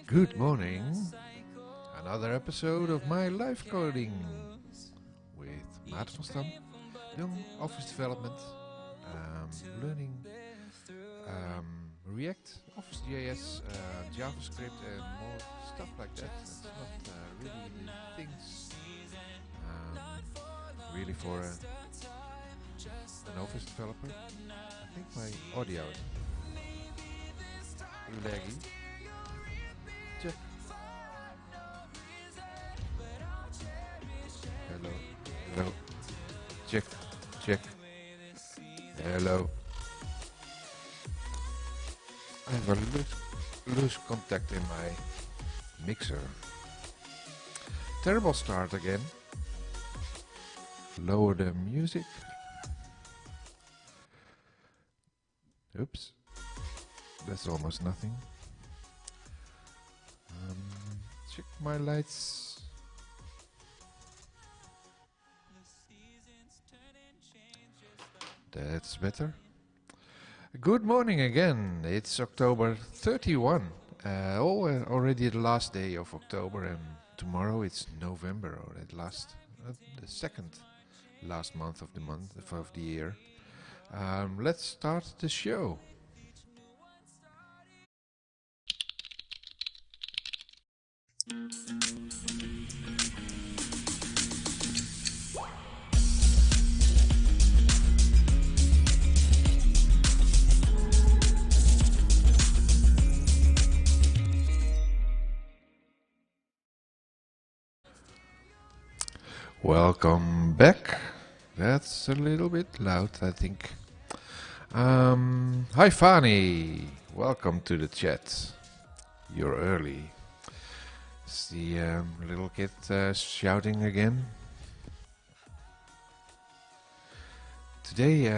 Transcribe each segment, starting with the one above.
Good morning. Another episode of my live coding with Maarten van Stam, doing office development, learning React, OfficeJS, JavaScript, and more stuff like that. It's not really things really for an office developer. I think my audio is laggy. Check. Hello. Hello. Check. Check. Hello. I have a loose contact in my mixer. Terrible start again. Lower the music. Oops. That's almost nothing. Check my lights. That's better. Good morning again. It's October 31. Already the last day of October, and tomorrow it's November, or at last the second last month of the year. Let's start the show. Welcome back. That's a little bit loud, I think. Hi Fanny, welcome to the chat. You're early. Is the little kid shouting again? Today,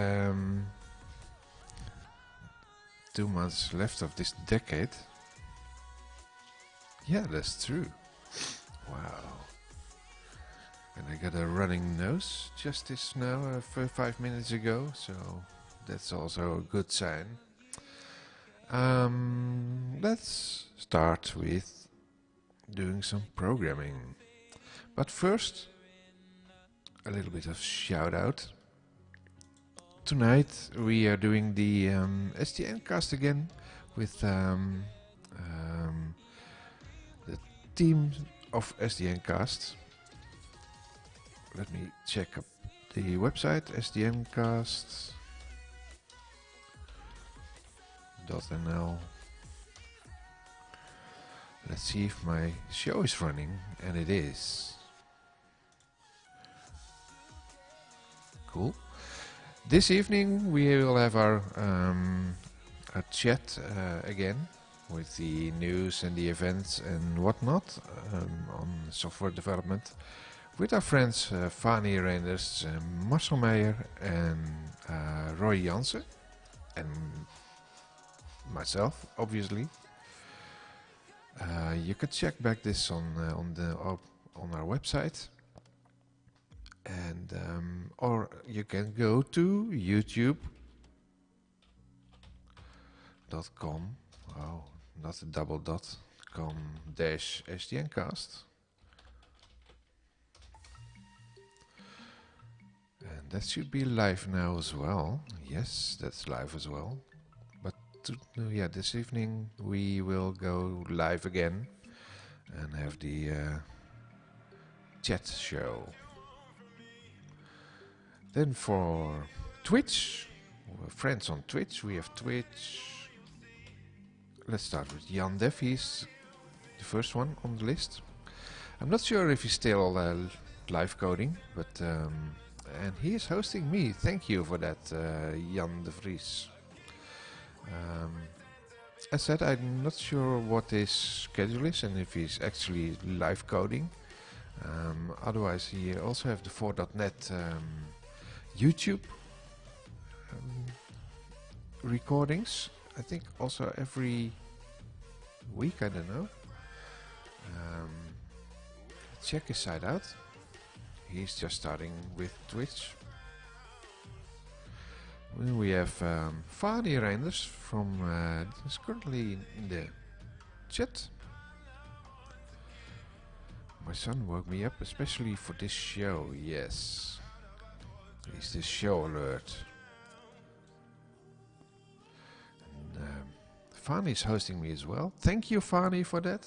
2 months left of this decade. Yeah, that's true. Wow. And I got a running nose just this now, 5 minutes ago, so that's also a good sign. Let's start with doing some programming. But first, a little bit of shout out. Tonight we are doing the SDN cast again with the team of SDN cast. Let me check up the website, sdncast.nl. Let's see if my show is running, and it is. Cool. This evening we will have our chat again with the news and the events and whatnot on software development. With our friends Fanny Reinders, Marcel Meijer and Roy Jansen, and myself, obviously. You can check back this on our website, and or you can go to YouTube.com. Oh, not a double dot. .com/SDNcast. And that should be live now as well. Yes, that's live as well. But yeah, this evening we will go live again and have the chat show. Then for Twitch, friends on Twitch, we have Twitch. Let's start with Jan Dev. He's the first one on the list. I'm not sure if he's still live coding, but and he is hosting me. Thank you for that, Jan de Vries. As said, I'm not sure what his schedule is and if he's actually live coding. Otherwise, he also have the 4.net YouTube recordings. I think also every week. I don't know. Check his site out. He's just starting with Twitch. We have Fadi Reinders from is currently in the chat. My son woke me up especially for this show. Yes, he's the show alert. And Fani is hosting me as well. Thank you, Fani, for that.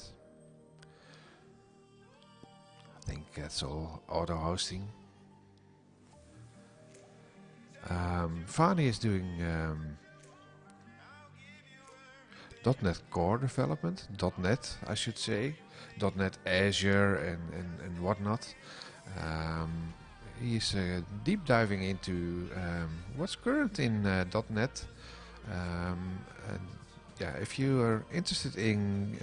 I think that's all auto hosting. Fani is doing .NET Core development, .NET I should say, .NET Azure and whatnot. He's deep diving into what's current in .NET. And yeah, if you are interested in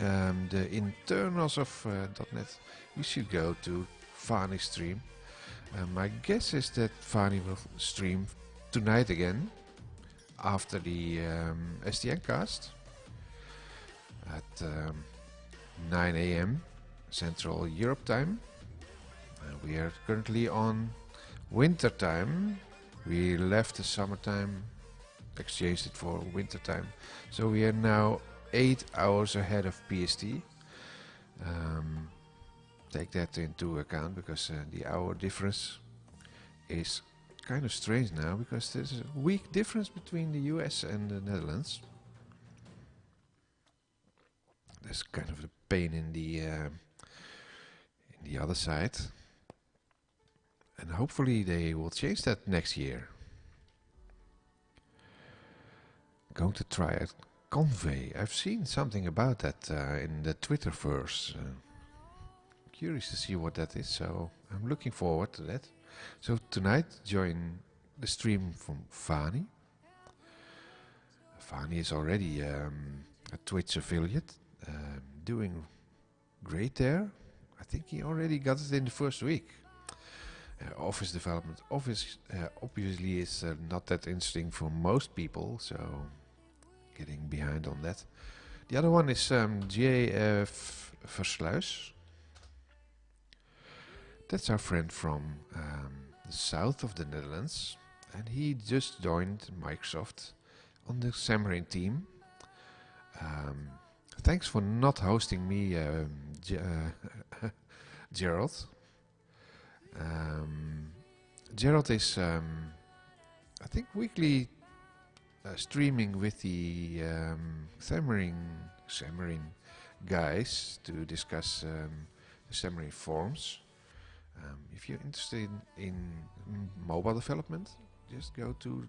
the internals of .NET, you should go to Fani's stream. My guess is that Fani will stream tonight again after the SDN cast at 9 AM Central Europe time. We are currently on winter time. We left the summertime, exchanged it for winter time, so we are now 8 hours ahead of PST. Take that into account, because the hour difference is kind of strange now, because there's a week difference between the US and the Netherlands. There's kind of a pain in the other side, and hopefully they will change that next year. Going to try at Convey. I've seen something about that in the Twitterverse. Curious to see what that is, so I'm looking forward to that. So tonight, join the stream from Fani. Fani is already a Twitch affiliate, doing great there. I think he already got it in the first week. Office development, Office obviously is not that interesting for most people, so getting behind on that. The other one is JF Versluis. That's our friend from the south of the Netherlands, and he just joined Microsoft on the Xamarin team. Thanks for not hosting me, Gerald. Gerald is, I think, weekly streaming with the Xamarin guys to discuss the Xamarin forms. If you're interested in mobile development, just go to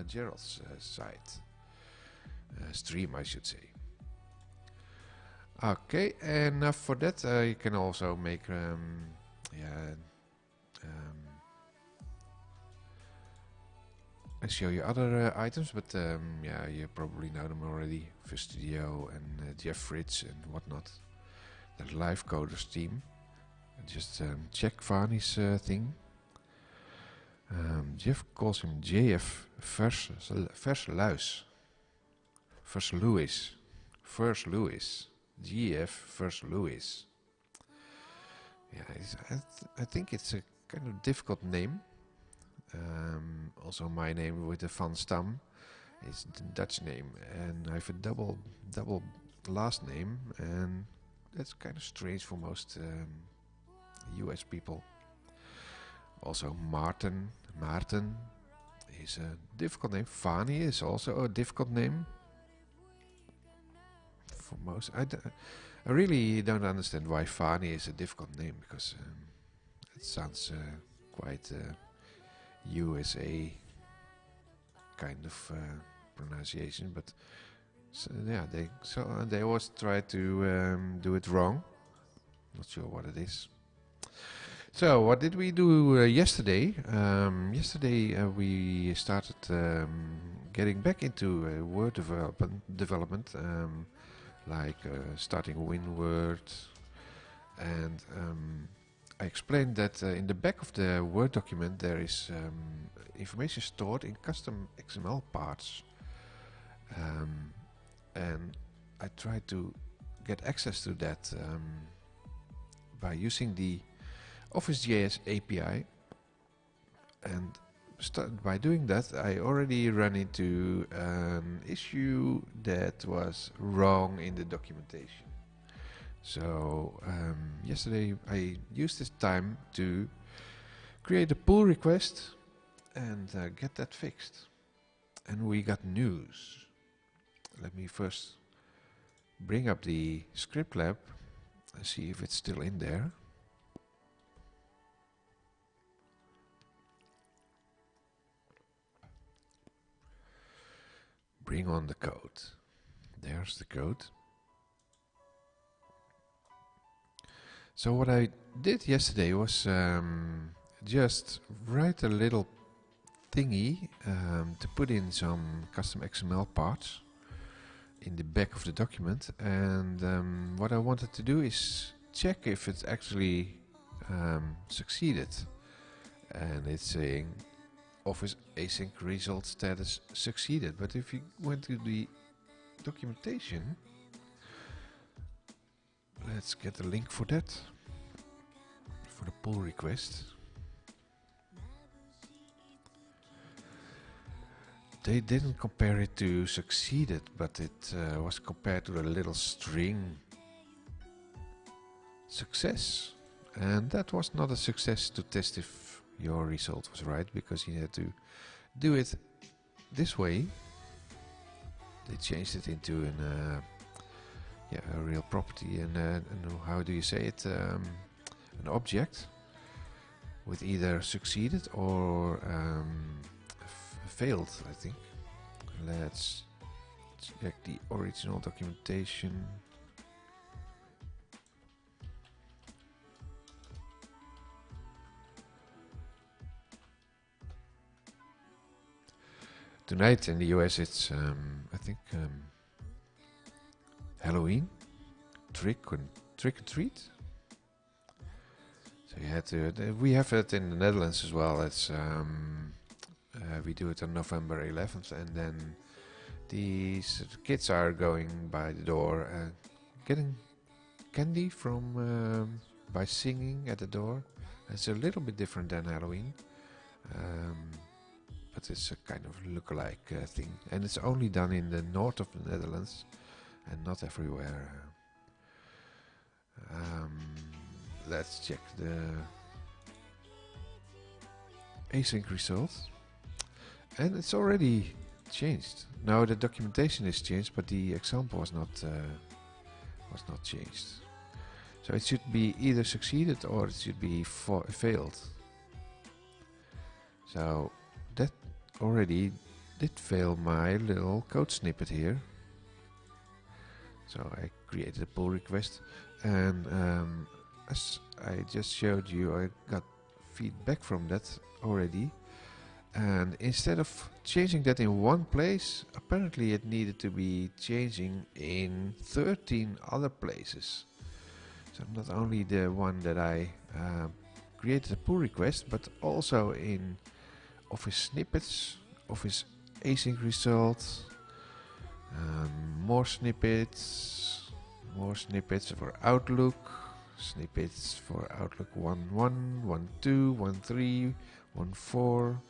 Gerald's site. Stream, I should say. Okay, enough for that. You can also make I show you other items, but yeah, you probably know them already. VirStudio and Jeff Fritz and whatnot. The Live Coders team. Just check Fani's thing. Jeff calls him JF Versluis. Versluis. GF Versluis. Yeah, I think it's a kind of difficult name. Also, my name with the Van Stam is the Dutch name, and I have a double last name, and that's kind of strange for most US people. Also, Maarten is a difficult name. Fani is also a difficult name for most. I really don't understand why Fani is a difficult name, because it sounds quite USA kind of pronunciation, but so, yeah, they always try to do it wrong. Not sure what it is. So what did we do yesterday? Yesterday we started getting back into Word development, like starting WinWord, and I explained that in the back of the Word document there is information stored in CustomXmlParts, and I tried to get access to that by using the OfficeJS API, and by doing that, I already ran into an issue that was wrong in the documentation. So yesterday I used this time to create a pull request and get that fixed. And we got news. Let me first bring up the script lab and see if it's still in there. Bring on the code. There's the code. So what I did yesterday was just write a little thingy to put in some custom XML parts in the back of the document, and what I wanted to do is check if it's actually succeeded, and it's saying Office async result status succeeded. But if you went to the documentation, let's get a link for that, for the pull request. They didn't compare it to succeeded, but it was compared to a little string success. And that was not a success to test if your result was right, because you had to do it this way. They changed it into an, a real property, and how do you say it? An object with either succeeded or failed, I think. Let's check the original documentation. Tonight in the US it's I think Halloween, trick and treat. So you had to. We have it in the Netherlands as well. It's we do it on November 11th, and then these kids are going by the door and getting candy from by singing at the door. It's a little bit different than Halloween. But it's a kind of look-alike thing, and it's only done in the north of the Netherlands and not everywhere. Let's check the async results, and it's already changed. Now the documentation is changed, but the example was not changed. So it should be either succeeded or it should be failed. So that already did fail my little code snippet here. So I created a pull request, and as I just showed you, I got feedback from that already. And instead of changing that in one place, apparently it needed to be changing in 13 other places. So not only the one that I created a pull request, but also in Office snippets, Office async results, more snippets for Outlook, snippets for Outlook 1.1, 1.2, 1.3, 1.4,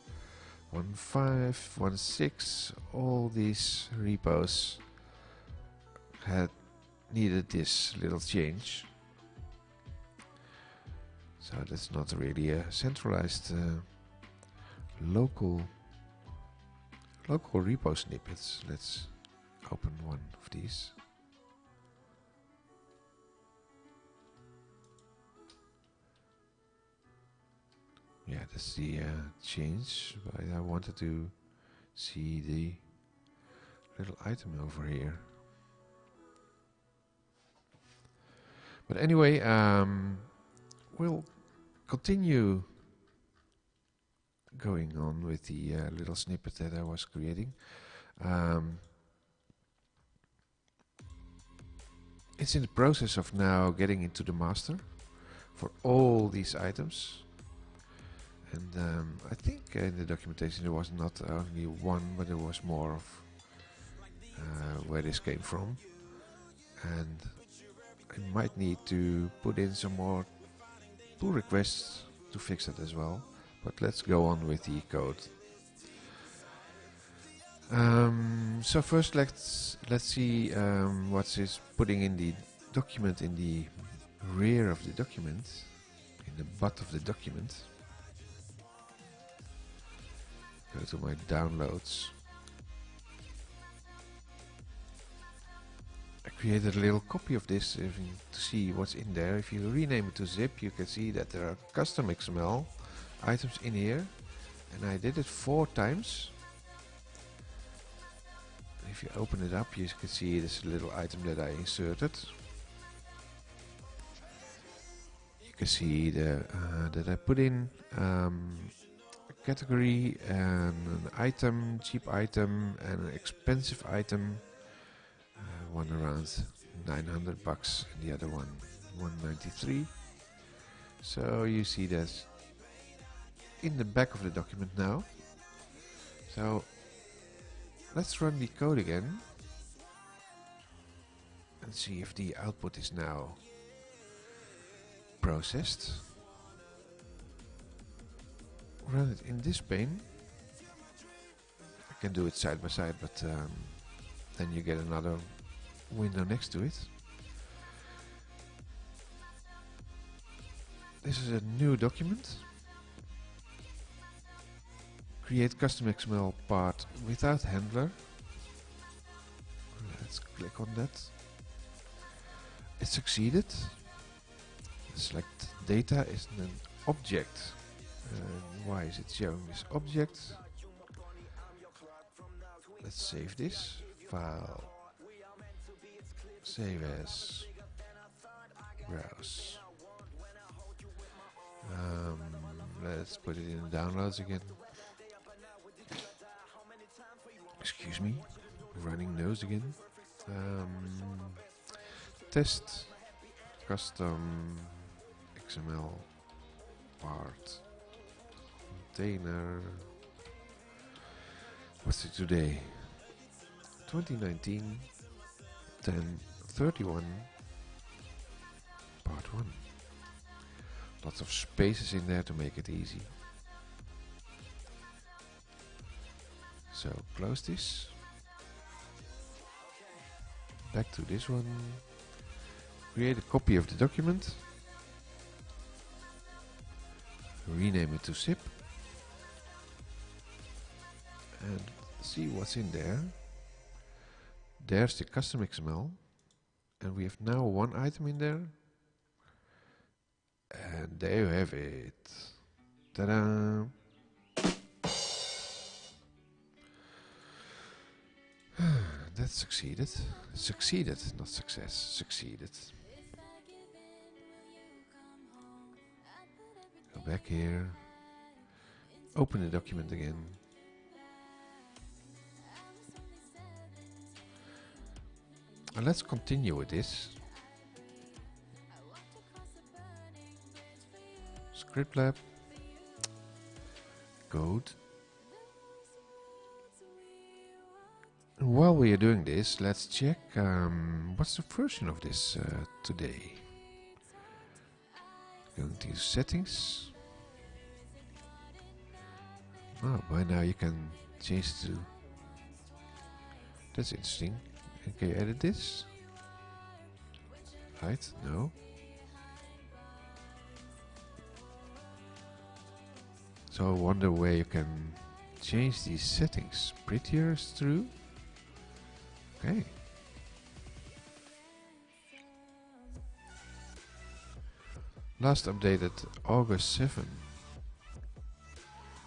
1.5, 1.6. All these repos had needed this little change. So that's not really a centralized local repo snippets. Let's open one of these. Yeah, that's the change, but I wanted to see the little item over here. But anyway, we'll continue going on with the little snippet that I was creating. It's in the process of now getting into the master for all these items. And I think in the documentation there was not only one, but there was more of where this came from. And I might need to put in some more pull requests to fix it as well. But let's go on with the code. So first let's see what is putting in the document in the rear of the document, in the butt of the document. Go to my downloads. I created a little copy of this to see what's in there. If you rename it to zip, you can see that there are custom XML items in here, and I did it 4 times. If you open it up, you can see this little item that I inserted. You can see that I put in a category and an item, cheap item, and an expensive item. One around $900 and the other one $193. So you see that in the back of the document now. So let's run the code again and see if the output is now processed. Run it in this pane. I can do it side by side, but then you get another window next to it. This is a new document. Create custom XML part without handler. Let's click on that. It succeeded. Select data is an object. Why is it showing this object? Let's save this. File. Save as. Browse. Let's put it in the downloads again. Excuse me. Running nose again. Test. Custom XML part. Container. What's it today? 2019 10/31 part 1. Lots of spaces in there to make it easy. So close this. Back to this one. Create a copy of the document. Rename it to zip. And see what's in there. There's the custom XML. And we have now one item in there. And there you have it. Ta-da! That succeeded. Succeeded, not success. Succeeded. Go back here. Open the document again. And let's continue with this. Script lab. Code. And while we are doing this, let's check what's the version of this today. Going to settings. Oh, by now you can change it to. That's interesting. Can you edit this? Right? No. So I wonder where you can change these settings. Prettier is true. Okay. Last updated August 7.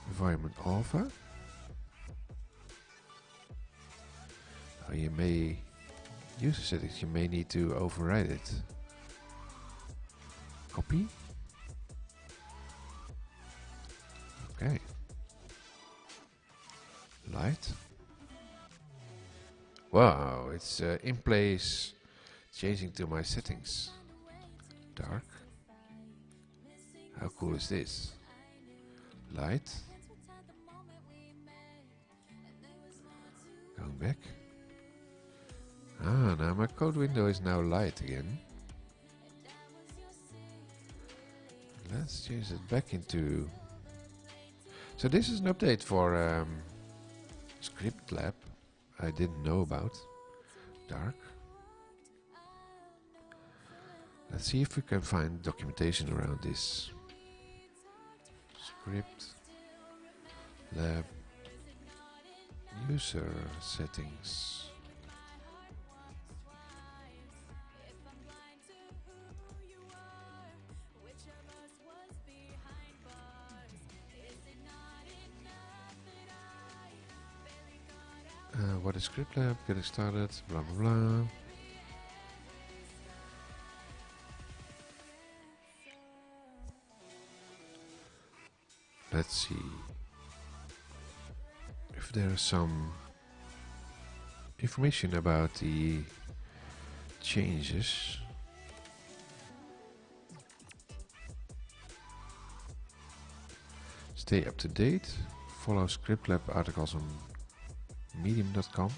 Environment Alpha. You may use the settings, you may need to override it. Copy. Okay. Light. Wow, it's in place, changing to my settings. Dark. How cool is this? Light. Going back. Ah, now my code window is now light again. Let's change it back into. So this is an update for Script Lab I didn't know about. Dark. Let's see if we can find documentation around this. Script. Lab. User settings. What is script lab? Getting started. Blah blah blah. Let's see if there is some information about the changes. Stay up to date. Follow script lab articles on medium.com.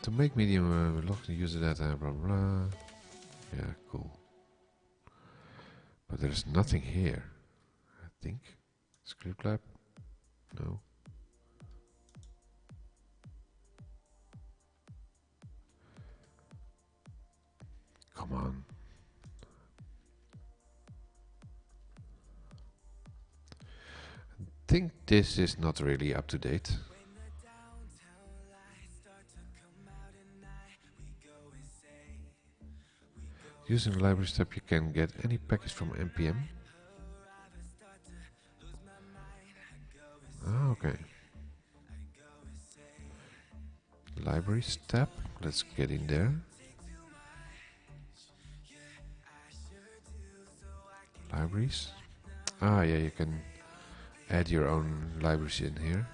To make medium log the user data, blah blah. Yeah, cool. But there's nothing here, I think. Script lab? No. Come on. I think this is not really up to date. Using the library step, you can get any package from npm. Ah, okay. Libraries tab. Let's get in there. Libraries. Ah, yeah, you can add your own libraries in here.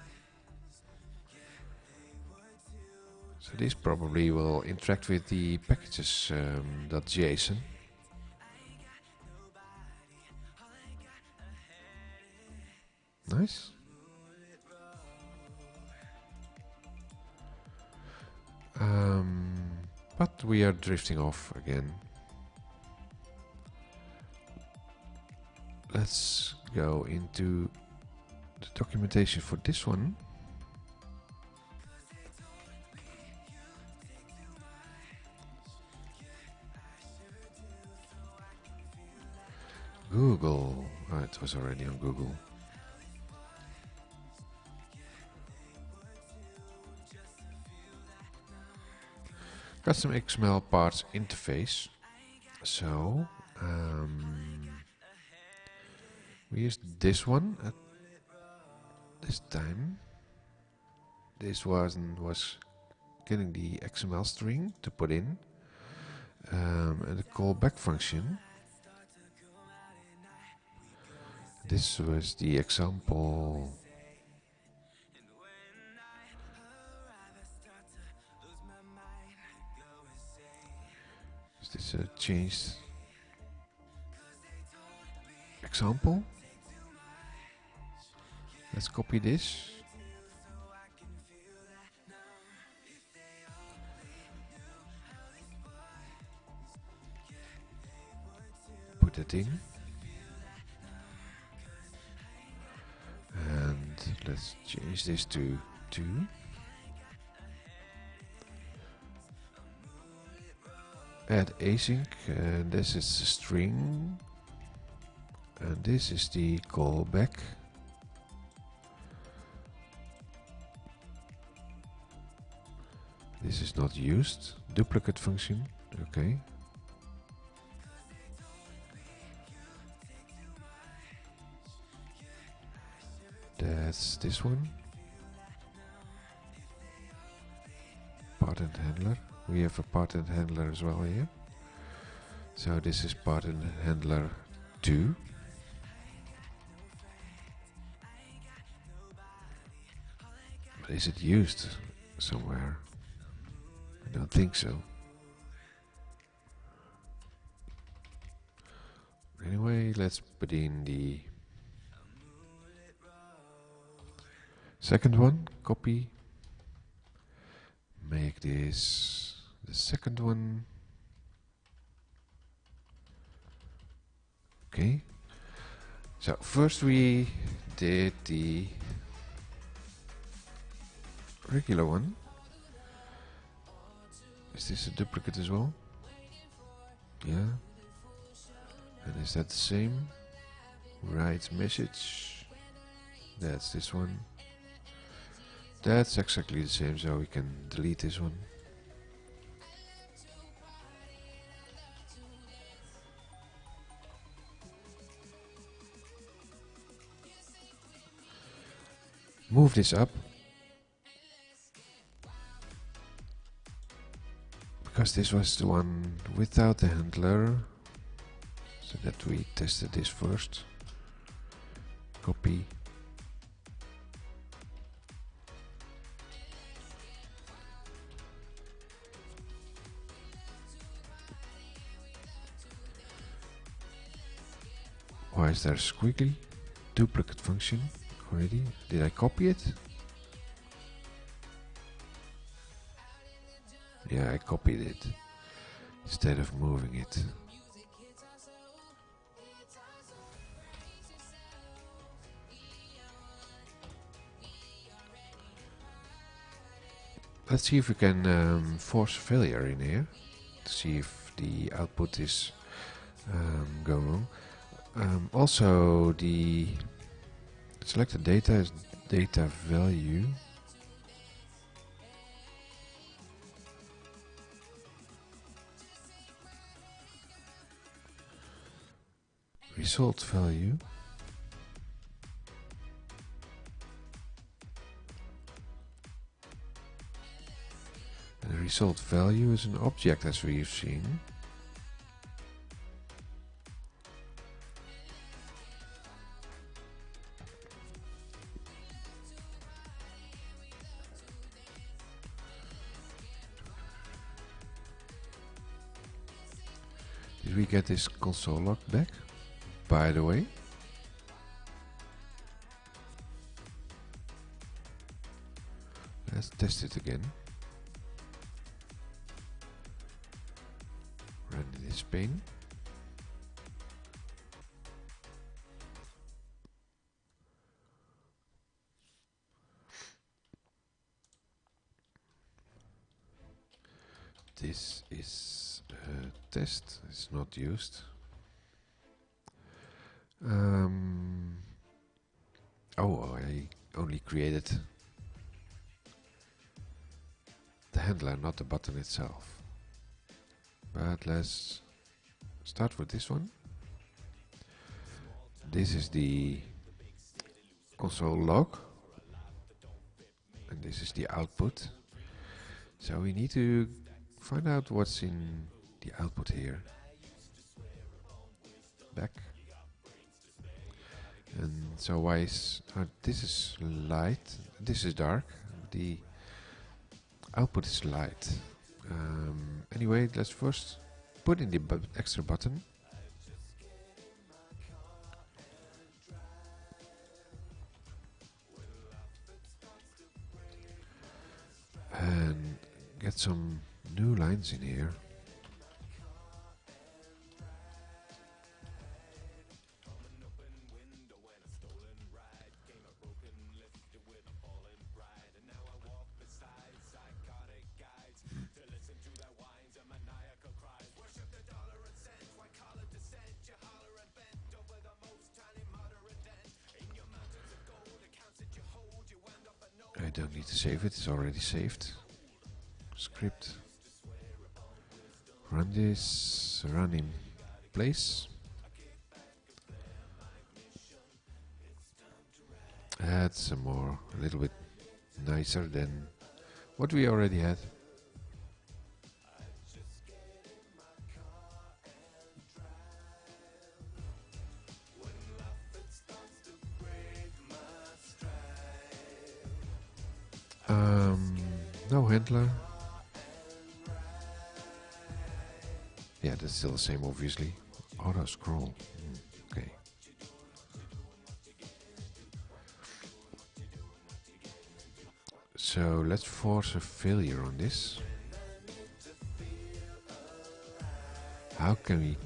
So this probably will interact with the packages .json. Nice. But we are drifting off again. Let's go into the documentation for this one. Google. Oh, it was already on Google. CustomXmlParts interface. So we used this one at this time. This was getting the XML string to put in, and the callback function. This was the example. Is this a changed example? Let's copy this. Put it in. And let's change this to 2. Add async, and this is the string, and this is the callback. This is not used. Duplicate function, okay. That's this one. Parent handler. We have a parent handler as well here. So this is parent handler 2. But is it used somewhere? I don't think so. Anyway, let's put in the second one, copy, make this the second one, Okay. So first we did the regular one. Is this a duplicate as well? Yeah. And is that the same? Write message. That's this one. That's exactly the same, so we can delete this one. Move this up. Because this was the one without the handler. So that we tested this first. Copy. Why is there a squiggly? Duplicate function already. Did I copy it? Yeah, I copied it instead of moving it. Let's see if we can force failure in here to see if the output is going wrong. Also, the selected data is data value. Result value. And the result value is an object, as we've seen. Did we get this console log back, by the way? Let's test it again. Run in this pane. This is a test, it's not used. Oh, I only created the handler, not the button itself. But let's start with this one. This is the console log, and this is the output. So we need to find out what's in the output here. Back. And so why is this is light, this is dark, the output is light. Anyway, let's first put in the extra button. And get some new lines in here. I don't need to save it, it's already saved. Script. Run this, run in place. Add some more, a little bit nicer than what we already had. No handler. Yeah, that's still the same, obviously. Auto scroll. Okay. So let's force a failure on this. How can we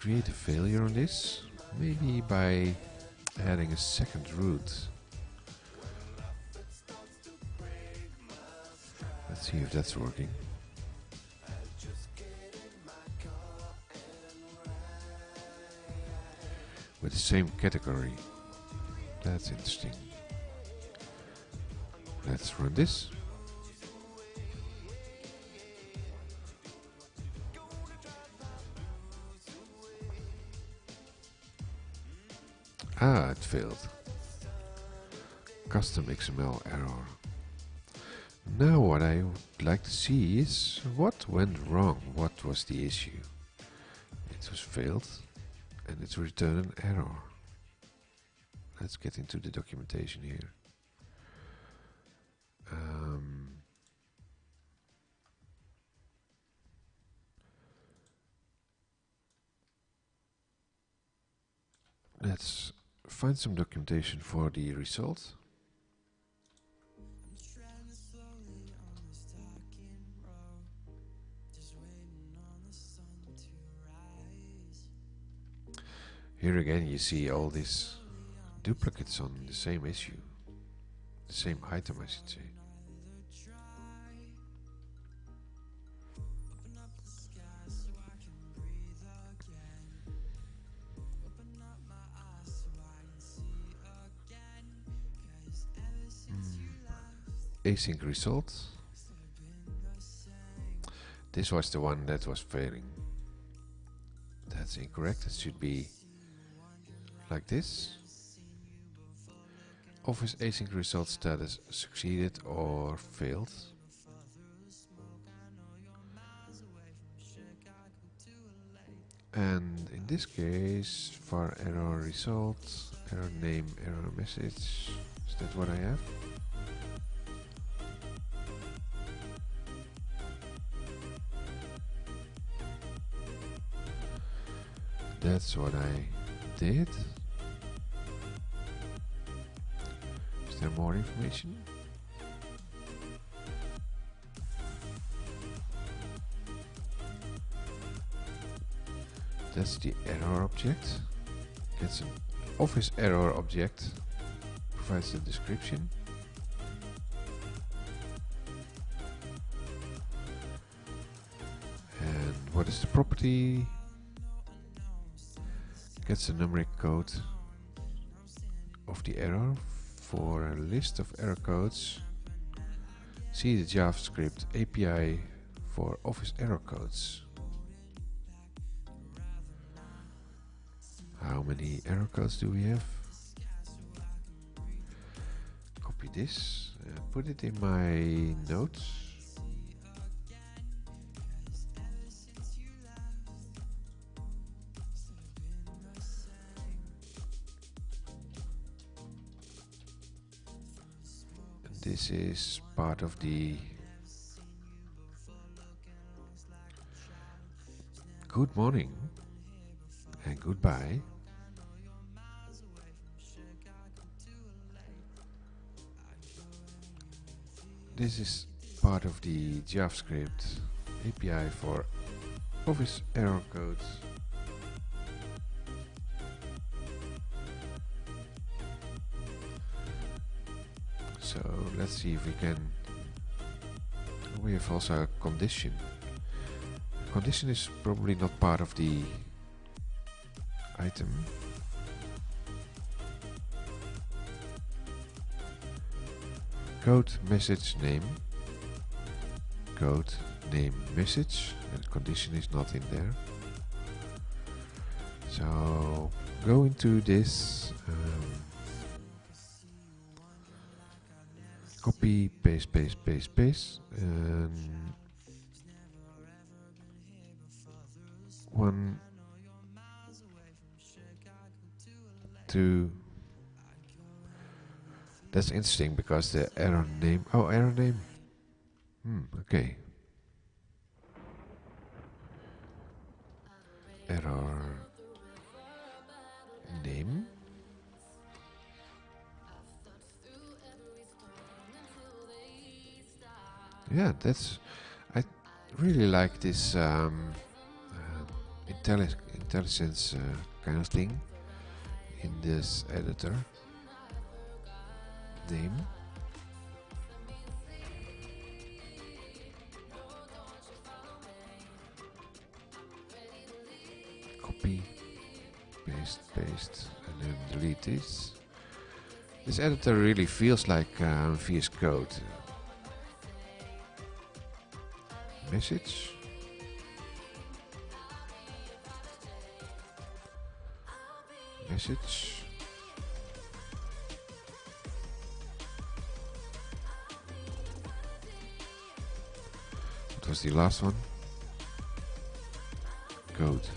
create a failure on this, maybe by adding a second root. Let's see if that's working. With the same category. That's interesting. Let's run this. Ah, it failed. Custom XML error. Now what I would like to see is what went wrong, what was the issue. It was failed and it's returned an error. Let's get into the documentation here. Let's find some documentation for the result. Here again you see all these duplicates on the same issue, the same item I should say. Async result. This was the one that was failing. That's incorrect. It should be like this. Office async result status succeeded or failed. And in this case, var error result, error name, error message. Is that what I have? That's what I did. Is there more information? That's the error object. It's an office error object. Provides the description. And what is the property? Gets the numeric code of the error for a list of error codes. See the JavaScript API for Office error codes. How many error codes do we have? Copy this, put it in my notes. This is part of the good morning and goodbye. This is part of the JavaScript API for Office error codes. So let's see if we can. We have also a condition. Condition is probably not part of the item. Code message name. Code name message. And condition is not in there. So go into this. Copy, paste, paste, paste, paste, and 1, 2. That's interesting because the error name. Oh, error name. Okay. Error name. Yeah, that's. I really like this intelligence kind of thing in this editor. Name. Copy, paste, and then delete this. This editor really feels like VS Code. Message. Message. What was the last one? Code.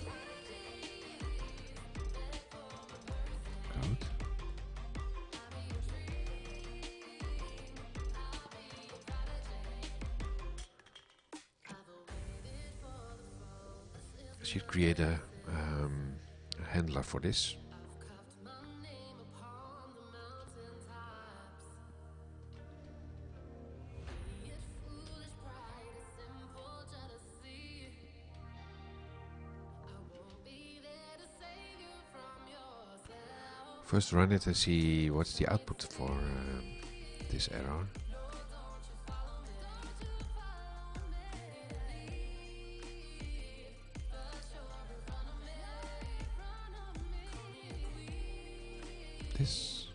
Code. I should create a handler for this. First run it and see what's the output for this error. This,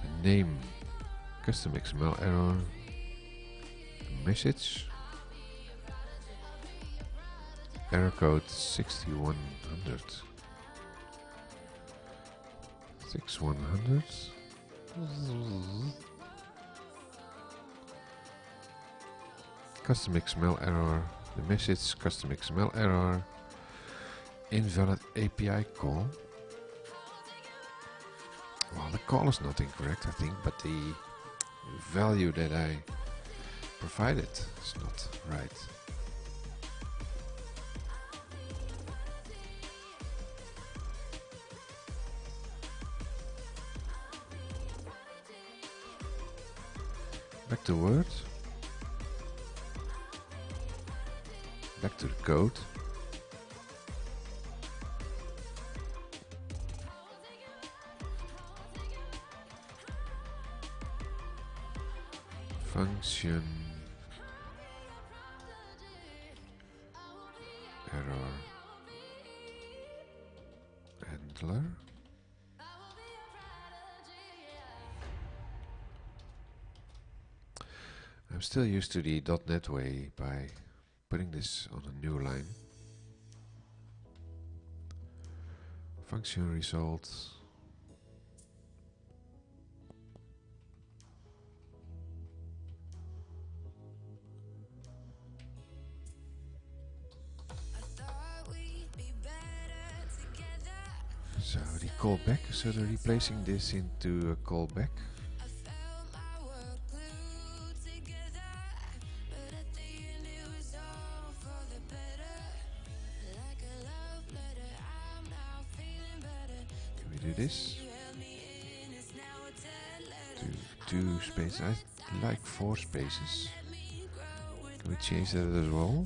the name, custom XML error, message, error code 6100. 6100. Custom XML error, the message custom XML error, invalid API call. Well, the call is not incorrect, I think, but the value that I provided is not right. Back to Word. Back to the code. Function error handler. I'm still used to the .NET way by putting this on a new line. Function results. So the callback, so they're replacing this into a callback. Can we do this? Two spaces. I like 4 spaces. Can we change that as well?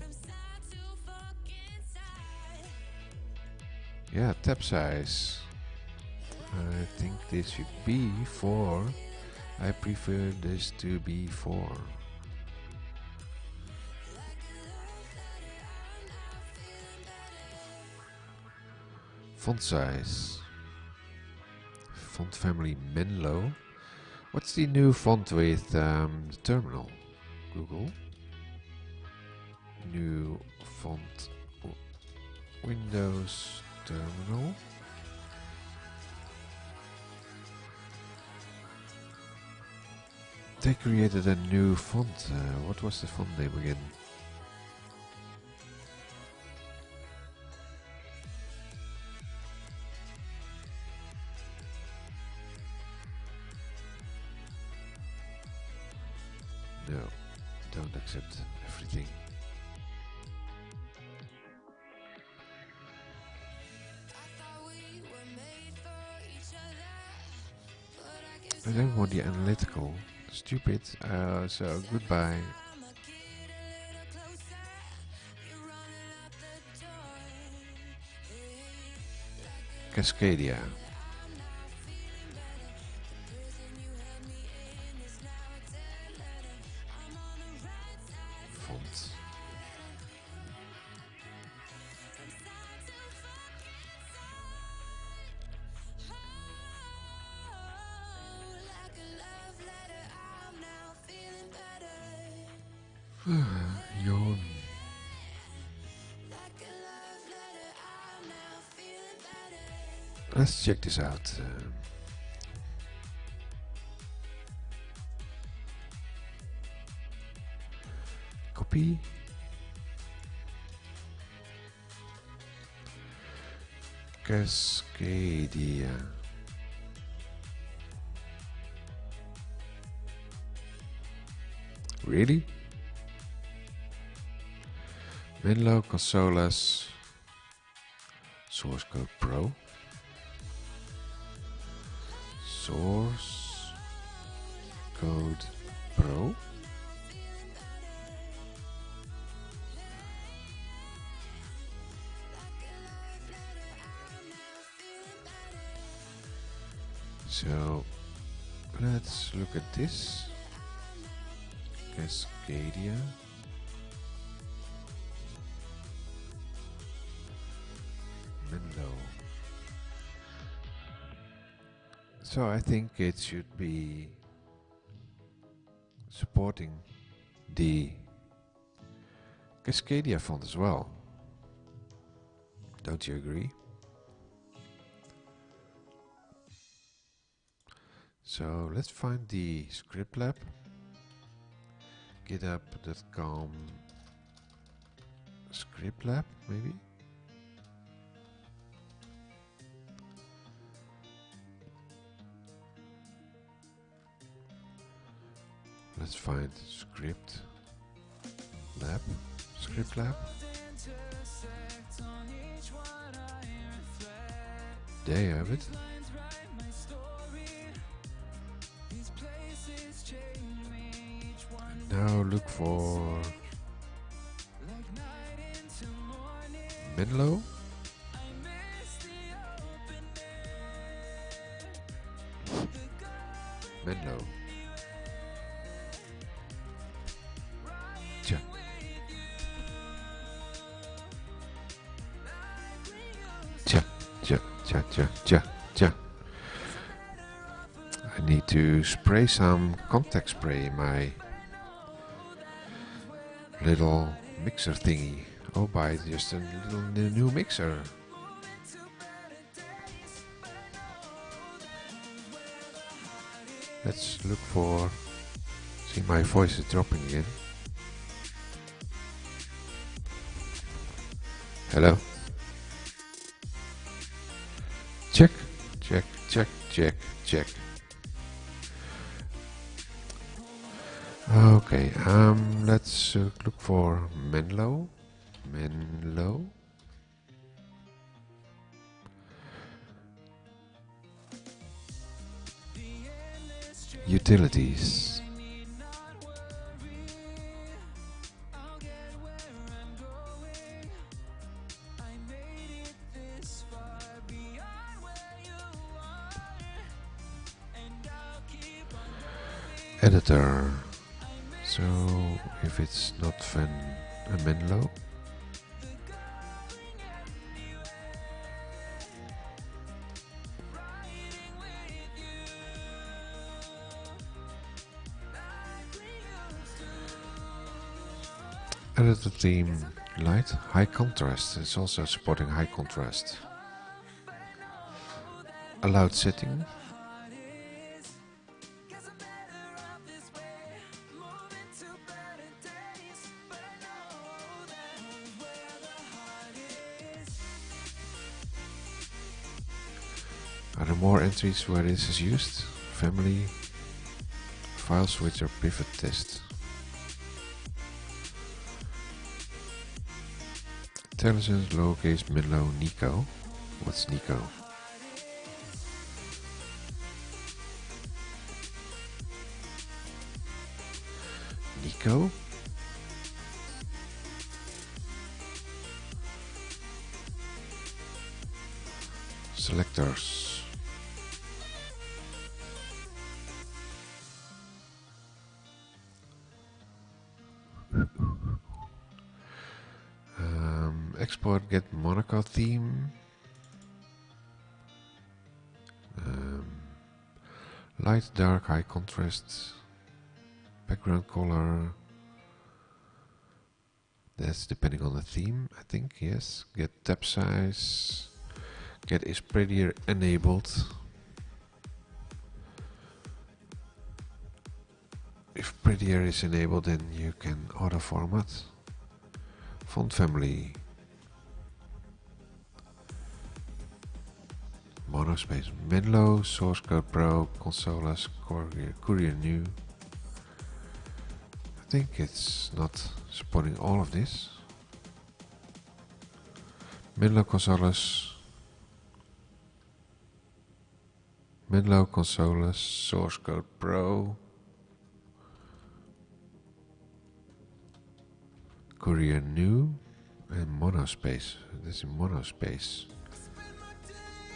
Yeah, tab size. I think this should be 4. I prefer this to be 4. Font size. Font family Menlo. What's the new font with the terminal? Google. New font. Windows terminal. They created a new font. What was the font name again? No, don't accept everything. I don't want the analytical. Stupid. So goodbye. Cascadia. Font. Yawn. Let's check this out. Copy. Cascadia. Really? Menlo Consolas Source Code Pro. Source Code Pro. So let's look at this. Cascadia. Menlo. So I think it should be supporting the Cascadia font as well. Don't you agree? So let's find the script lab. Github.com script lab maybe. Let's find script lab. There you have it. Now look for Menlo. Menlo. Tja. Tja. I need to spray some contact spray in my little mixer thingy. Oh, buy just a little new mixer. Let's look for. See, my voice is dropping again. Hello. Check. Okay, let's look for Menlo. Utilities. Editor. So if it's not Menlo, editor theme light, high contrast. It's also supporting high contrast. Allowed setting. Are there more entries where this is used? Family, file switch or pivot test. Intelligence, lowercase, Menlo, Nico. What's Nico? Nico? Selectors. Export get Monaco theme. Light, dark, high contrast. Background color. That's depending on the theme, I think, yes. Get tab size. Get is prettier enabled. If prettier is enabled, then you can auto format. Font family. Monospace. Menlo, Source Code Pro, Consolas, Courier New. I think it's not supporting all of this. Menlo Consolas. Menlo Consolas, Source Code Pro. Courier New and Monospace. This is Monospace.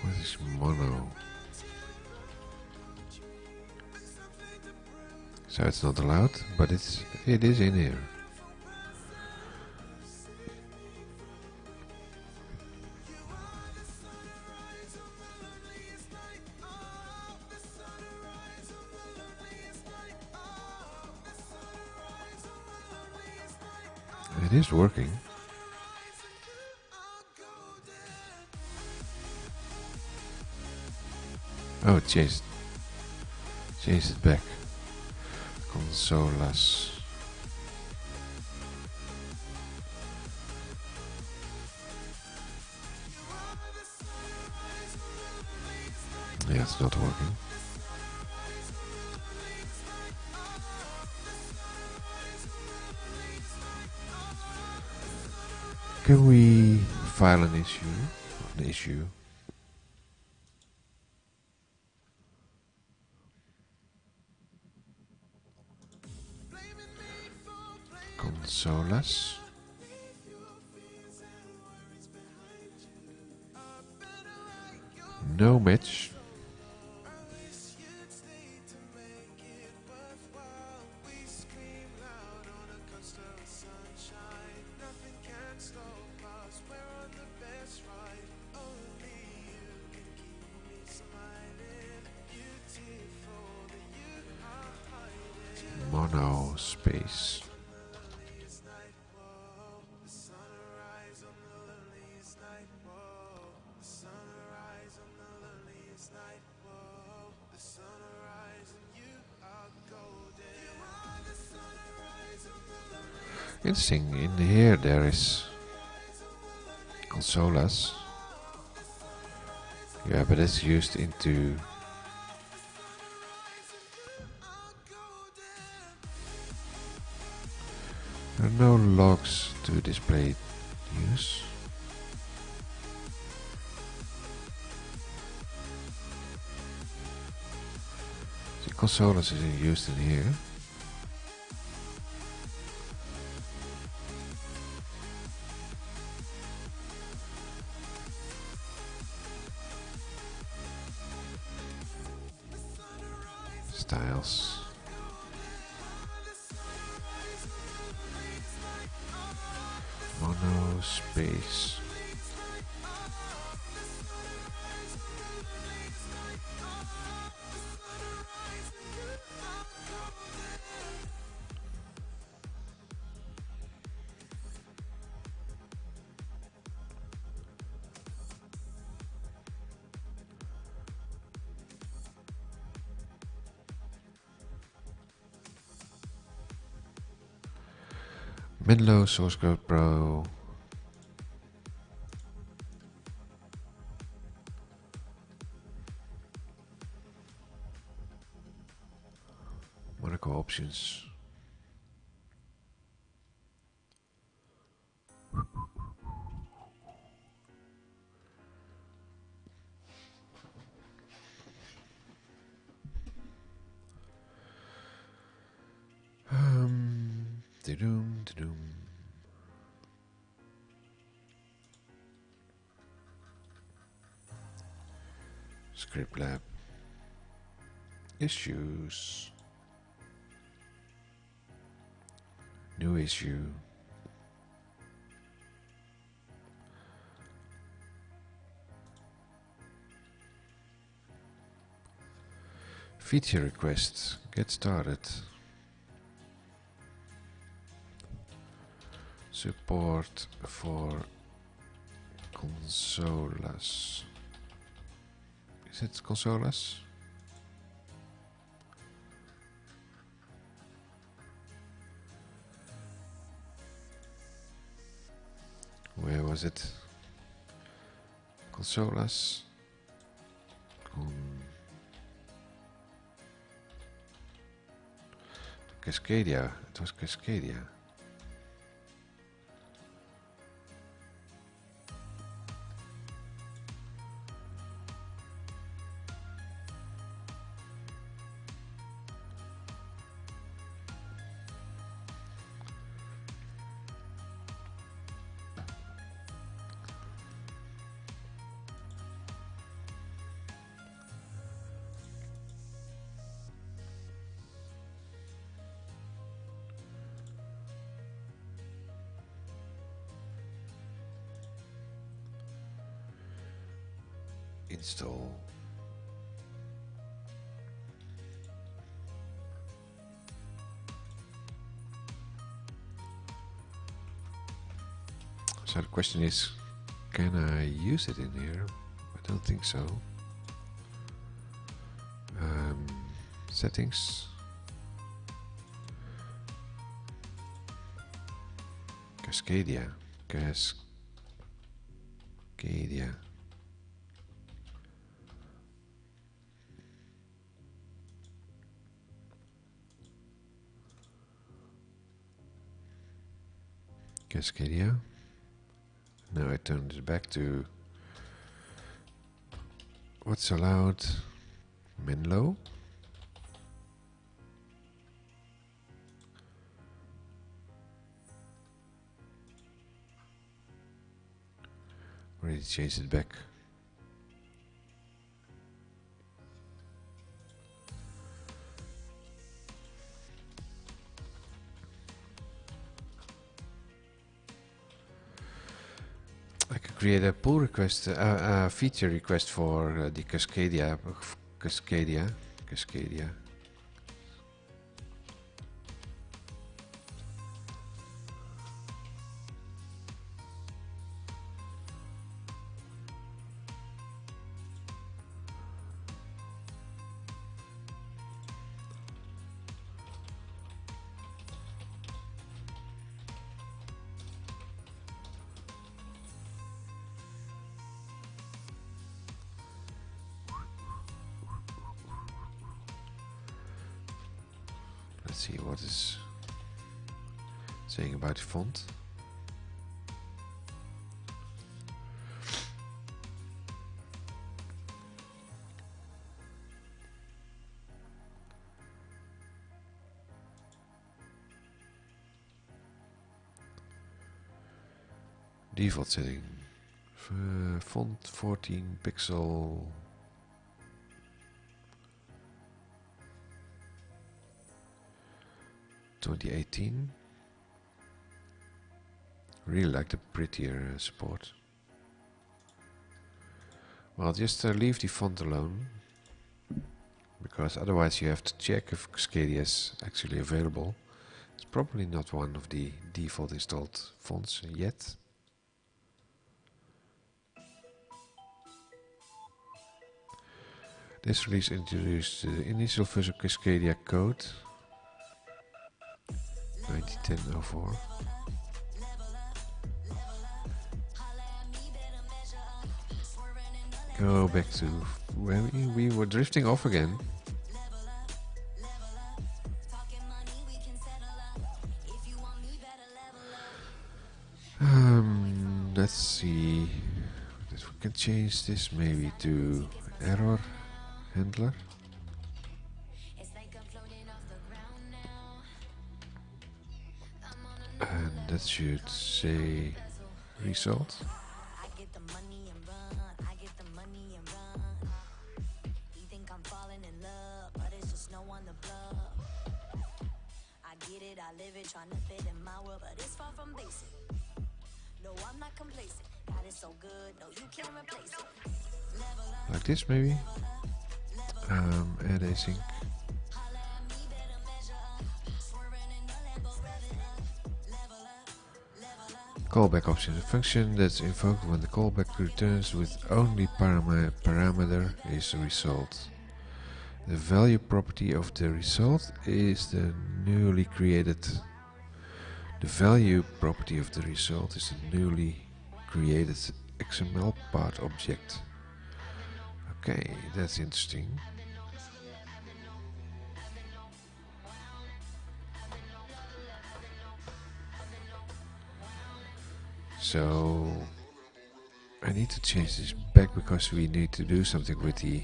What is mono? So it's not allowed, but it is in here. It is working. Oh, it changed it back. Consolas. Yeah, it's not working. Can we file an issue? An issue. Consolas. No match. Mono space. Interesting, in here there is Consolas. Yeah, but it's used into there are no logs to display use. The Consolas is used in here. Styles. Mono space. Menlo, Source Code Pro. Monaco options. Da-doom. JavaScript lab. Issues. New issue. Feature request. Get started. Support for consolas. Is it consolas? Where was it? Consolas. Cascadia. It was Cascadia. Install. So the question is, can I use it in here? I don't think so. Settings. Cascadia. Cascadia. Cascadia. Now I turn it back to what's allowed. Menlo. Already changed it back. I could create a pull request, a feature request for the Cascadia. Let's see what is saying about the font. Default setting. Font 14 pixel. (2018). Really like the prettier support. Well, just leave the font alone, because otherwise you have to check if Cascadia is actually available. It's probably not one of the default installed fonts yet. This release introduced the initial version of Cascadia code 1910.04. Go back to where we were drifting off again. Let's see if we can change this maybe to error handler. And that should say result. live it, trying to fit in my world, but it's far from basic. No, I'm not complacent. God is so good, no, you can't replace it. Like this maybe. Add async. Callback option. A function that's invoked when the callback returns with only parameter is a result. The value property of the result is the newly created. The value property of the result is the newly created XML part object. Okay, that's interesting. So I need to change this back because we need to do something with the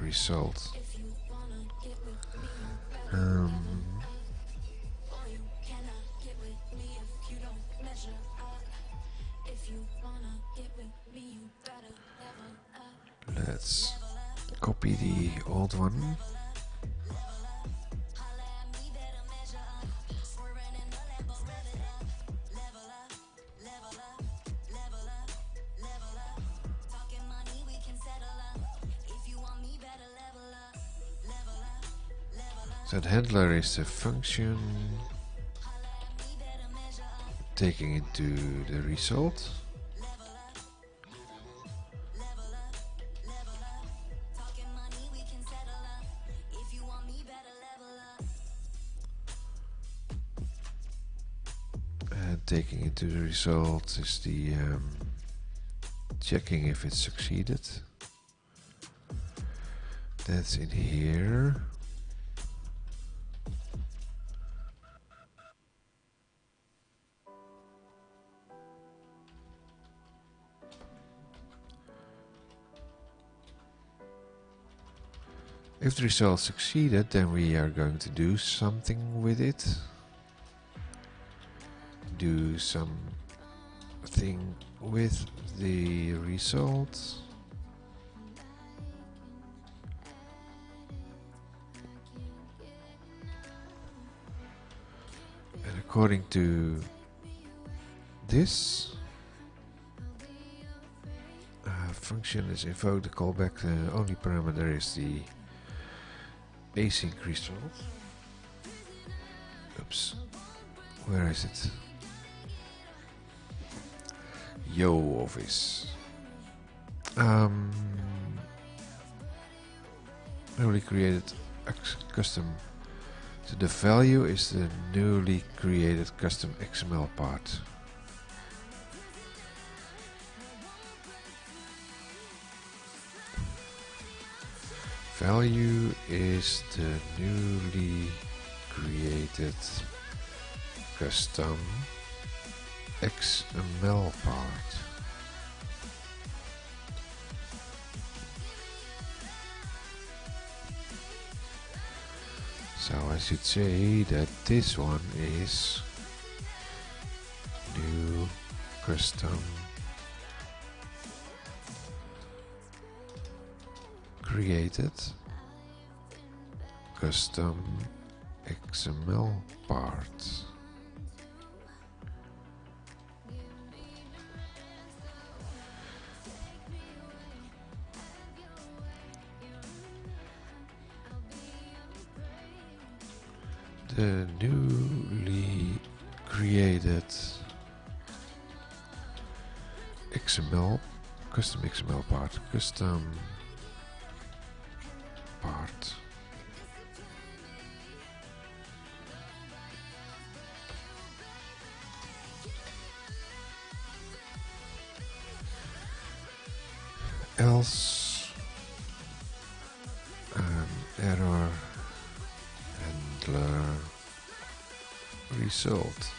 result. Let's copy the old one. So the handler is the function taking into the result. And taking into the result is the checking if it succeeded. That's in here. If the result succeeded, then we are going to do something with it. Do something with the result. And according to this function is invoked, the callback, the only parameter is the async result. Oops, where is it? Yo, Office. Newly created custom. So the value is the newly created custom XML part. Value is the newly created custom XML part. So I should say that this one is new custom created custom XML part. The newly created XML, custom XML part, custom part. Else error handler result.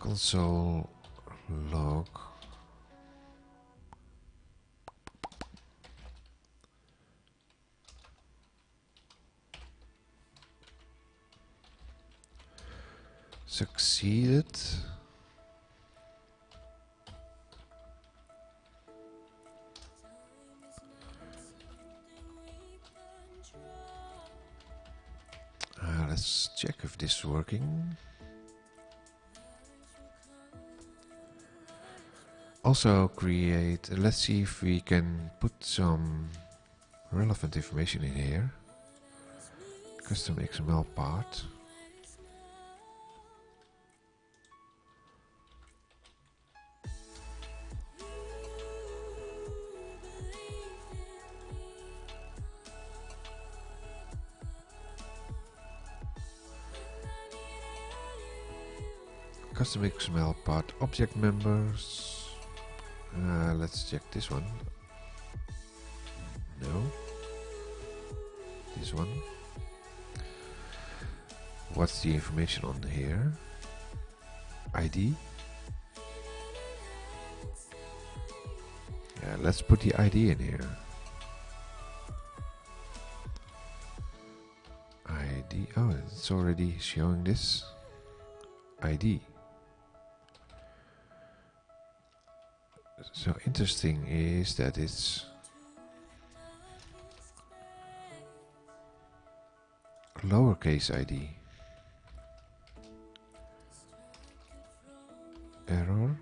console log succeeded. Let's check if this is working. Also create, let's see if we can put some relevant information in here. Custom XML part. Custom XML part object members. Let's check this one. No. This one. What's the information on here? ID. Yeah, let's put the ID in here. ID. Oh, it's already showing this. ID. So interesting is that it's lowercase ID. Error.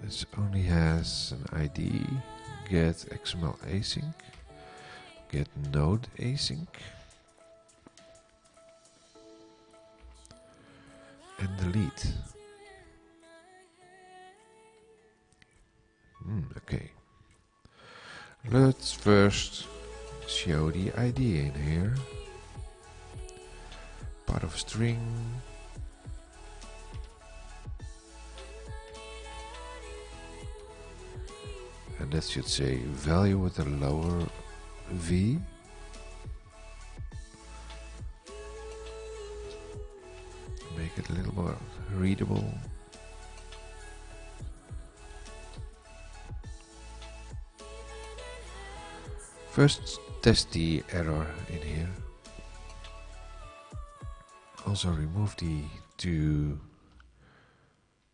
This only has an ID. Get XML async. Get node async. And delete. Okay. Let's first show the ID in here. Part of a string. And that should say value with a lower v. Make it a little more readable. First test the error in here. Also remove the two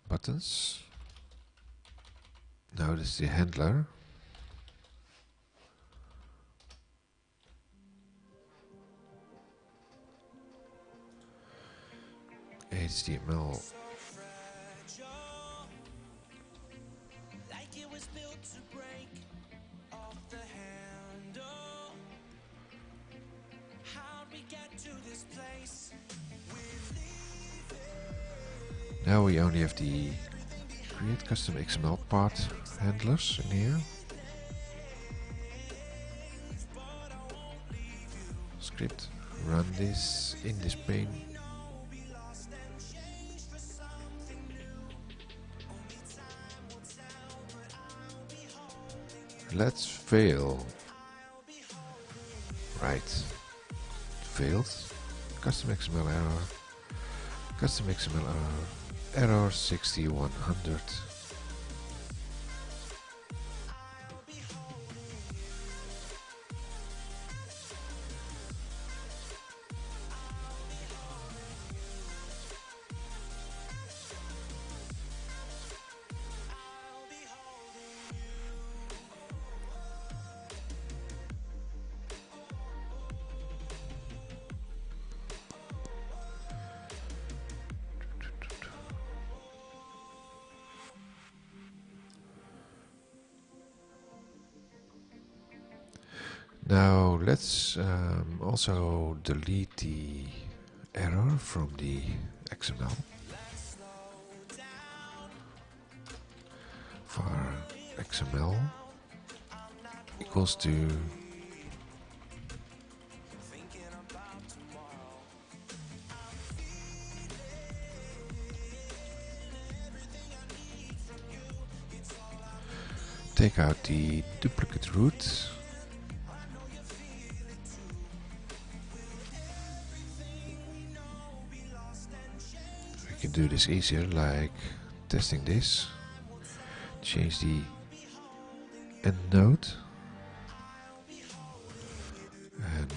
buttons. Now this is the handler. HTML. Now we only have the create custom XML part handlers in here. Script, run this in this pane. Let's fail. Right. Failed. Custom XML error. Custom XML error. Error 6100. Now let's also delete the error from the XML. For XML equals to take out the duplicate root. can do this easier, like testing this. Change the end node, and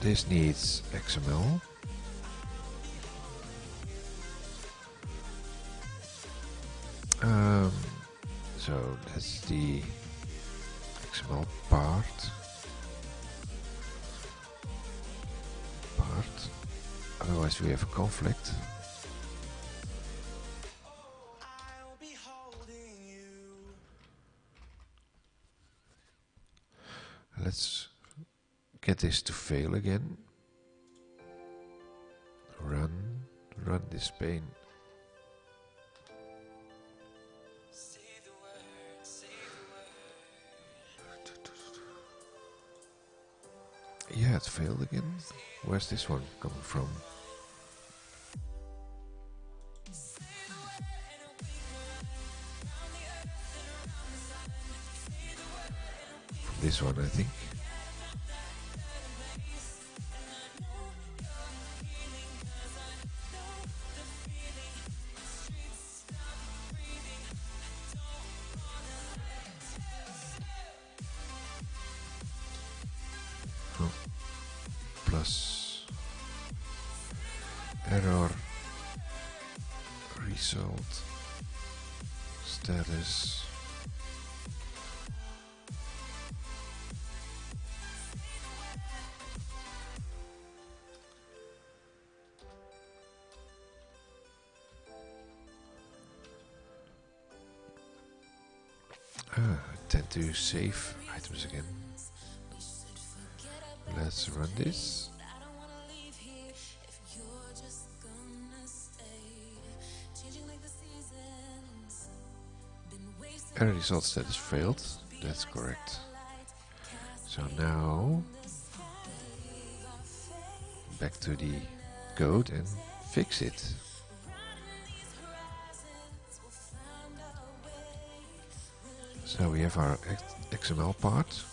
this needs XML. So that's the XML part. Otherwise we have a conflict. Let's get this to fail again. Run this pane. Yeah, it failed again. Where's this one coming from? From this one, I think. Oh. Plus error result status. I tend to save items again. Let's run this. Error result status failed. That's correct. So now back to the code and fix it. So we have our XML part.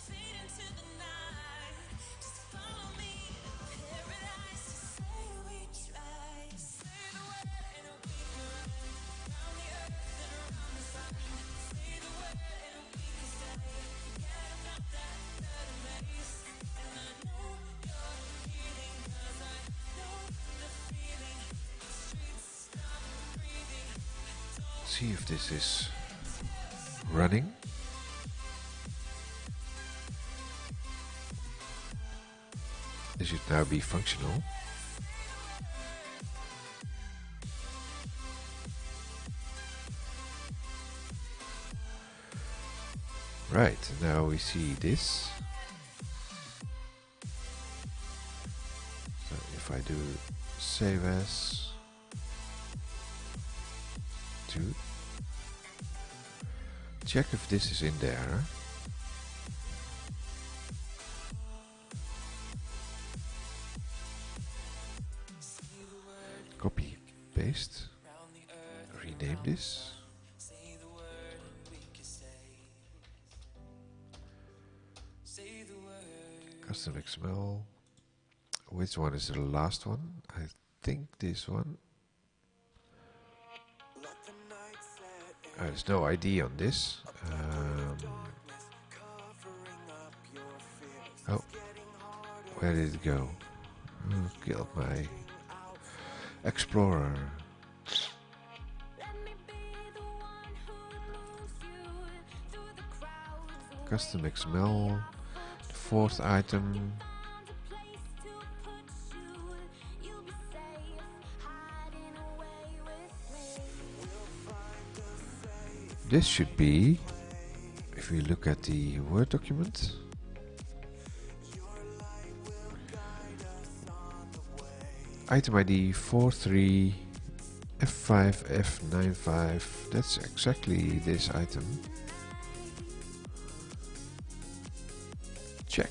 See if this is running. This should now be functional. Right, now we see this. So if I do save as to check if this is in there. Copy, paste, rename this. CustomXml. Which one is the last one? I think this one. There's no ID on this. Oh, where did it go? Oh, killed my Explorer. CustomXml, the fourth item. This should be, if we look at the Word document, item ID 43F5F95, that's exactly this item. Check.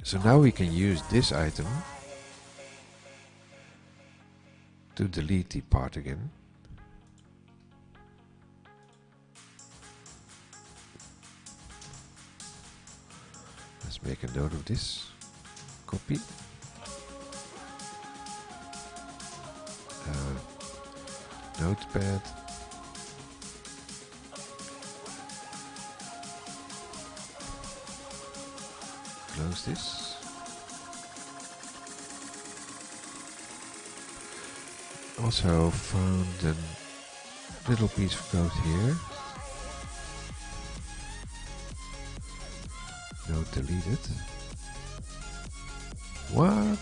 So now we can use this item to delete the part again. Let's make a note of this. Copy. Notepad. Close this. Also found a little piece of code here. No, delete it. What?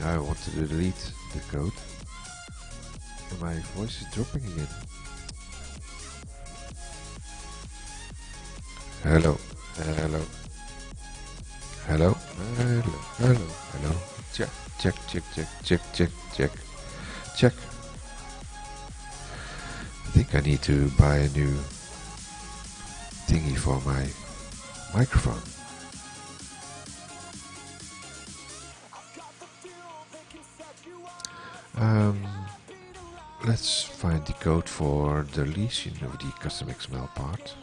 Now I want to delete the code. And my voice is dropping again. Hello, hello, hello, hello, hello, hello. Check, check, check, check, check, check, check, check. I think I need to buy a new thingy for my microphone. Let's find the code for deletion of the custom XML part.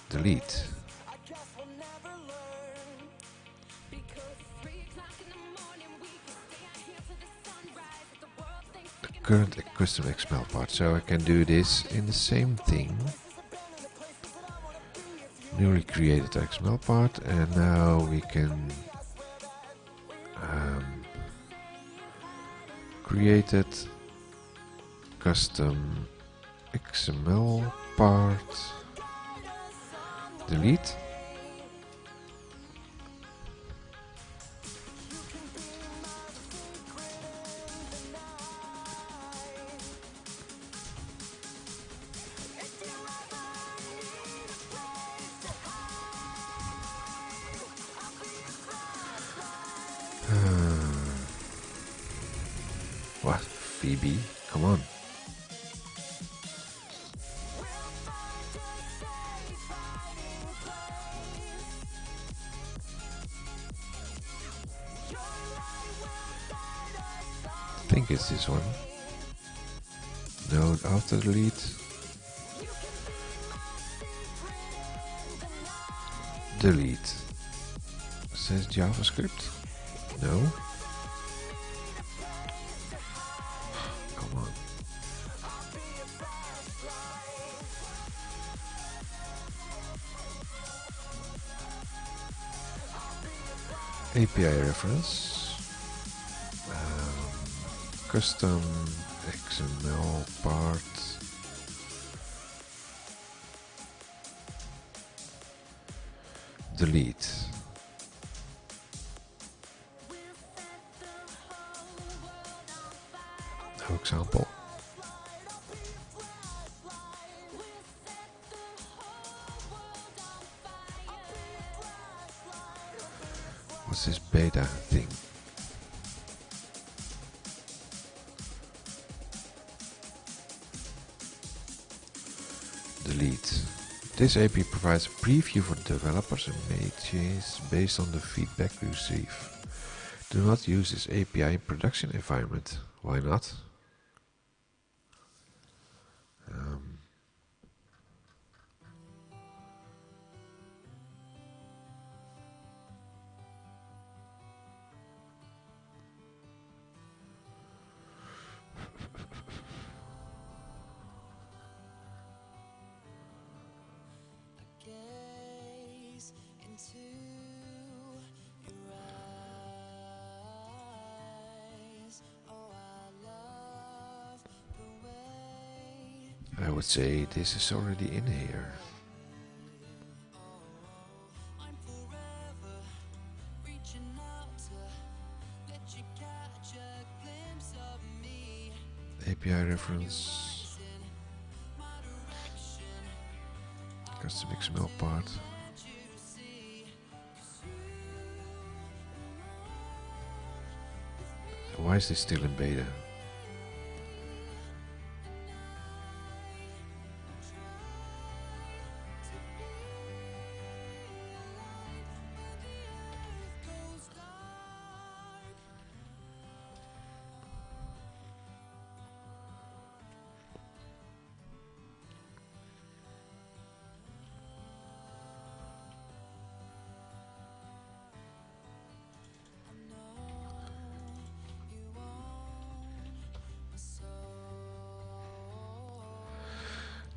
Delete. The current custom XML part. So I can do this in the same thing. Newly created XML part, and now we can created custom XML part. Delete. What? Phoebe? Come on. I think it's this one. Node after delete. Delete. Says JavaScript? No. Come on. API reference. Custom XML part. Delete. No example. What's this beta thing? Delete. This API provides a preview for developers and may change based on the feedback we receive. Do not use this API in production environment. Why not? I would say this is already in here. API reference. Custom XML part. Why is this still in beta?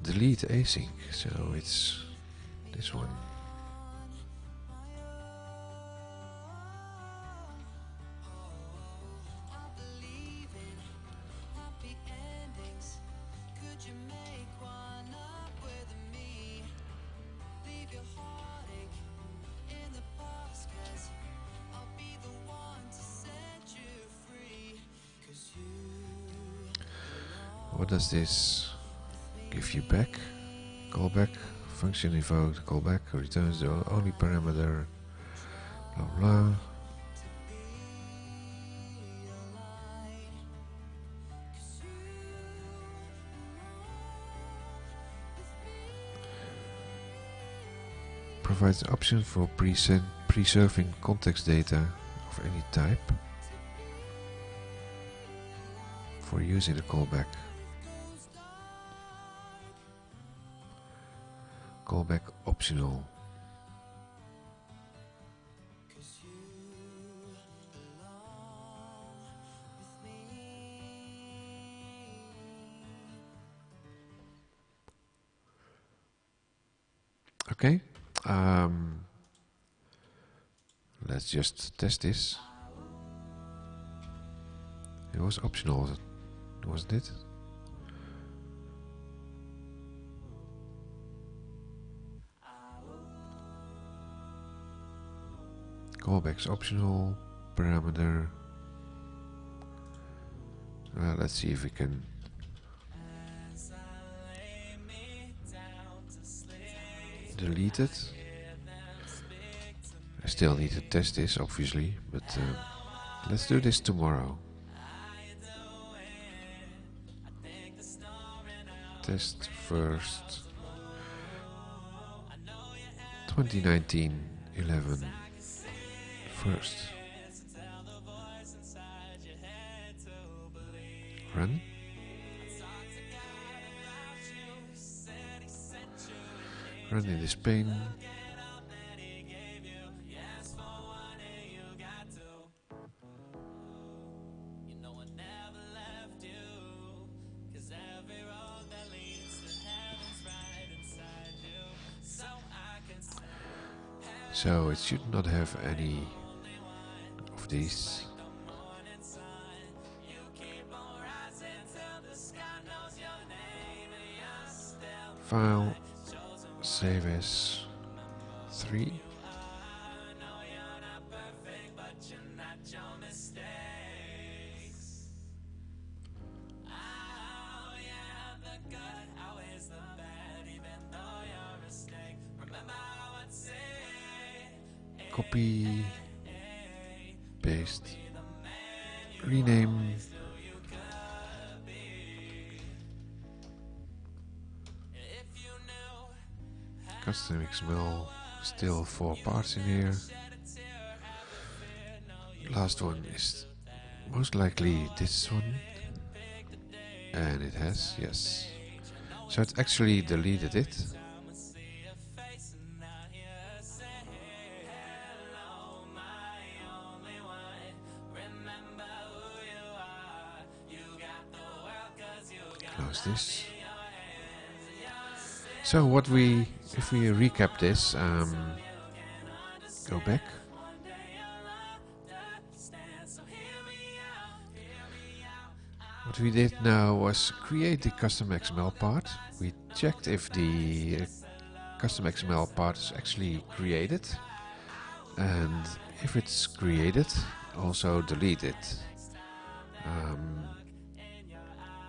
delete async, so it's this one. What does this give you back? Callback, function invoked, callback, returns the only parameter, blah blah. Provides an option for preserving context data of any type for using the callback. Callback optional. Okay. Let's just test this. It was optional, wasn't it? Callback's optional parameter. Let's see if we can. Delete it. I still need to test this, obviously, but let's do this tomorrow. Test first. 2019-11 first. Run. Run in this pane. So it should not have any of these. File, save as 3. Copy, paste, rename, CustomXml, still 4 parts in here. Last one is most likely this one, and it has, yes. So it actually deleted it. Close this. So what if we recap this, go back. What we did now was create the CustomXml part. We checked if the CustomXml part is actually created, and if it's created, also delete it.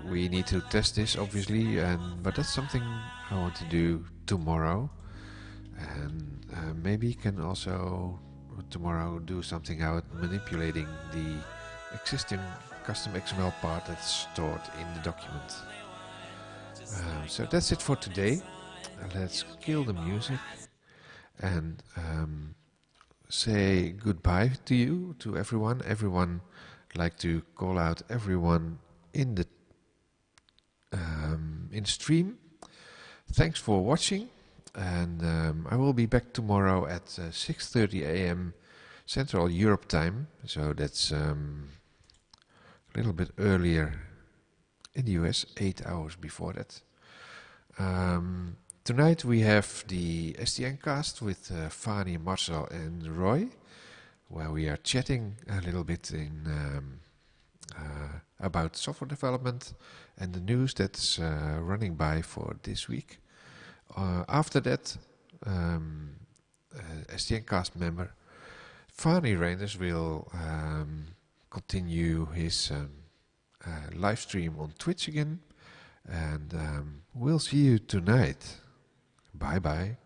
We need to test this, obviously, but that's something I want to do tomorrow, and maybe can also tomorrow do something out manipulating the existing CustomXml part that's stored in the document. So that's it for today. Let's kill the music and say goodbye to you, to everyone. Everyone, like to call out everyone in the stream. Thanks for watching, and I will be back tomorrow at 6:30 a.m. Central Europe time, so that's a little bit earlier in the US, 8 hours before that. Tonight we have the SDN cast with Fani, Marcel and Roy, where we are chatting a little bit about software development and the news that's running by for this week. After that, SDN cast member Fani Reinders will continue his live stream on Twitch again, and we'll see you tonight. Bye bye.